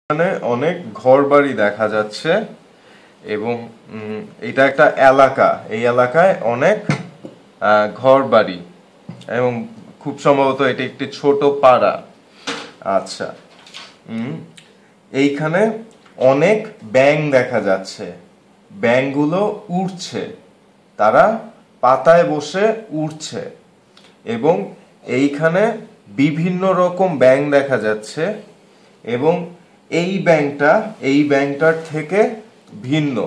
এখানে অনেক ঘরবাড়ি দেখা যাচ্ছে এবং এটা একটা এলাকা। এই এলাকায় অনেক ঘরবাড়ি এবং খুব সম্ভবত এটি একটি ছোট পাড়া। আচ্ছা, এইখানে অনেক ব্যাঙ দেখা যাচ্ছে। ব্যাঙগুলো উড়ছে, তারা পাতায় বসে উড়ছে এবং এইখানে বিভিন্ন রকম ব্যাঙ দেখা যাচ্ছে এবং এই ব্যাঙটার থেকে ভিন্ন।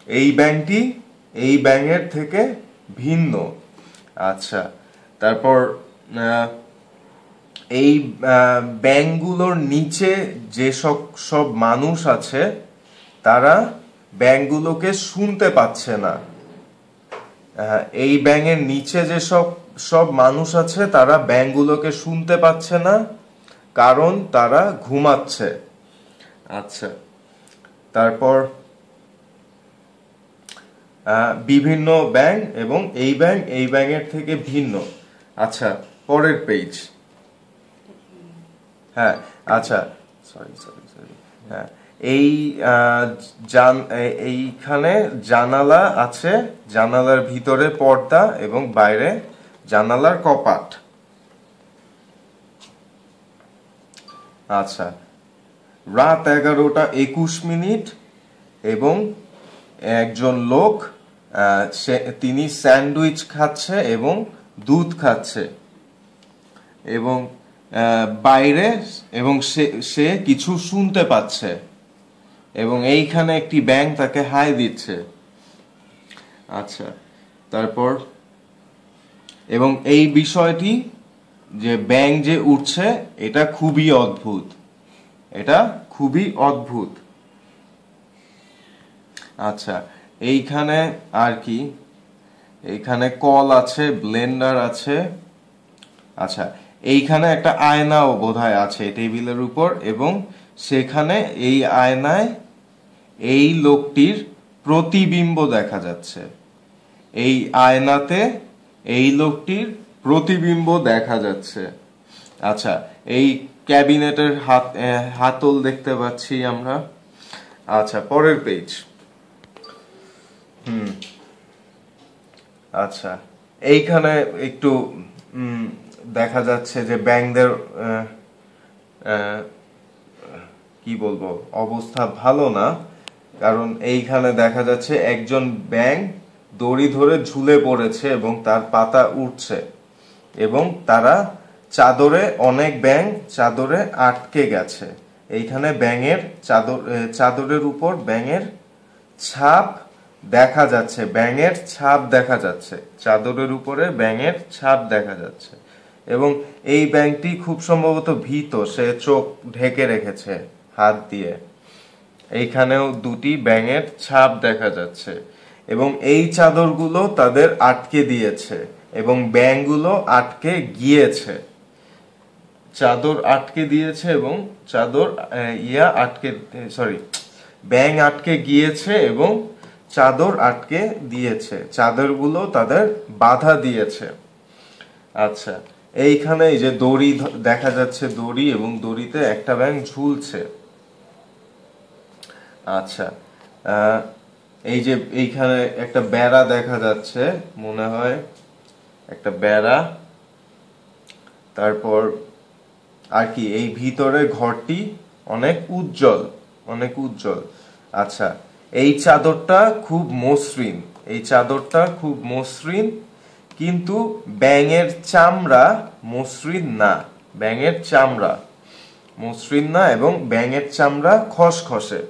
এই ব্যাঙটি এই ব্যাঙের থেকে ভিন্ন। আচ্ছা, তারপর এই ব্যাঙগুলোর নিচে যে সব মানুষ আছে তারা ব্যাঙগুলোকে শুনতে পাচ্ছে না। এই ব্যাঙের নিচে যে সব মানুষ আছে তারা ব্যাঙগুলোকে শুনতে পাচ্ছে না, কারণ তারা ঘুমাচ্ছে। আচ্ছা, তারপর বিভিন্ন ব্যাঙ এবং এই ব্যাঙের থেকে ভিন্ন। আচ্ছা, পরের পেজ। হ্যাঁ, আচ্ছা, সরি, হ্যাঁ, এইখানে জানালা আছে, জানালার ভিতরে পর্দা এবং বাইরে জানালার কপাট। আচ্ছা, রাত 11:21 এবং একজন লোক তিনি স্যান্ডউইচ খাচ্ছে এবং দুধ খাচ্ছে এবং বাইরে এবং সে কিছু শুনতে পাচ্ছে এবং এইখানে একটি ব্যাঙ তাকে হাই দিচ্ছে। আচ্ছা, তারপর এবং এই বিষয়টি যে ব্যাঙ যে উঠছে এটা খুবই অদ্ভুত, এটা খুবই অদ্ভুত। আচ্ছা, এইখানে আর কি, এইখানে কল আছে, ব্লেন্ডার আছে। আচ্ছা, এইখানে একটা আয়নাও বোধহয় আছে টেবিলের উপর এবং সেখানে এই আয়নায় এই লোকটির প্রতিবিম্ব দেখা যাচ্ছে। এই আয়নাতে এই লোকটির প্রতিবিম্ব দেখা যাচ্ছে। আচ্ছা, এই ক্যাবিনেটের হাতল দেখতে পাচ্ছি আমরা। আচ্ছা, পরের পেজ। আচ্ছা, এইখানে একটু দেখা যাচ্ছে যে ব্যাঙদের কি বলবো, অবস্থা ভালো না, কারণ এইখানে দেখা যাচ্ছে একজন ব্যাঙ দড়ি ধরে ঝুলে পড়েছে এবং তার পাতা উঠছে এবং তারা অনেক ব্যাঙ চাদরে আটকে গেছে। এইখানে চাদরের উপর ব্যাঙের ছাপ দেখা যাচ্ছে, ব্যাঙের ছাপ দেখা যাচ্ছে, চাদরের উপরে ব্যাঙের ছাপ দেখা যাচ্ছে এবং এই ব্যাঙটি খুব সম্ভবত ভীত, সে চোখ ঢেকে রেখেছে হাত দিয়ে। এইখানেও দুটি ব্যাঙের ছাপ দেখা যাচ্ছে এবং এই চাদরগুলো তাদের আটকে দিয়েছে এবং ব্যাঙগুলো আটকে গিয়েছে। চাদর আটকে দিয়েছে এবং ব্যাঙ আটকে গিয়েছে এবং চাদর আটকে দিয়েছে, চাদরগুলো তাদের বাধা দিয়েছে। আচ্ছা, এইখানে এই যে দড়ি দেখা যাচ্ছে, দড়ি এবং দড়িতে একটা ব্যাঙ ঝুলছে। আচ্ছা, এই যে এইখানে একটা বেড়া দেখা যাচ্ছে, মনে হয় একটা বেড়া। তারপর আর কি, এই ভিতরে ঘরটি অনেক উজ্জ্বল, অনেক উজ্জ্বল। আচ্ছা, এই চাদরটা খুব মসৃণ, কিন্তু ব্যাঙের চামড়া মসৃণ না এবং ব্যাঙের চামড়া খসখসে।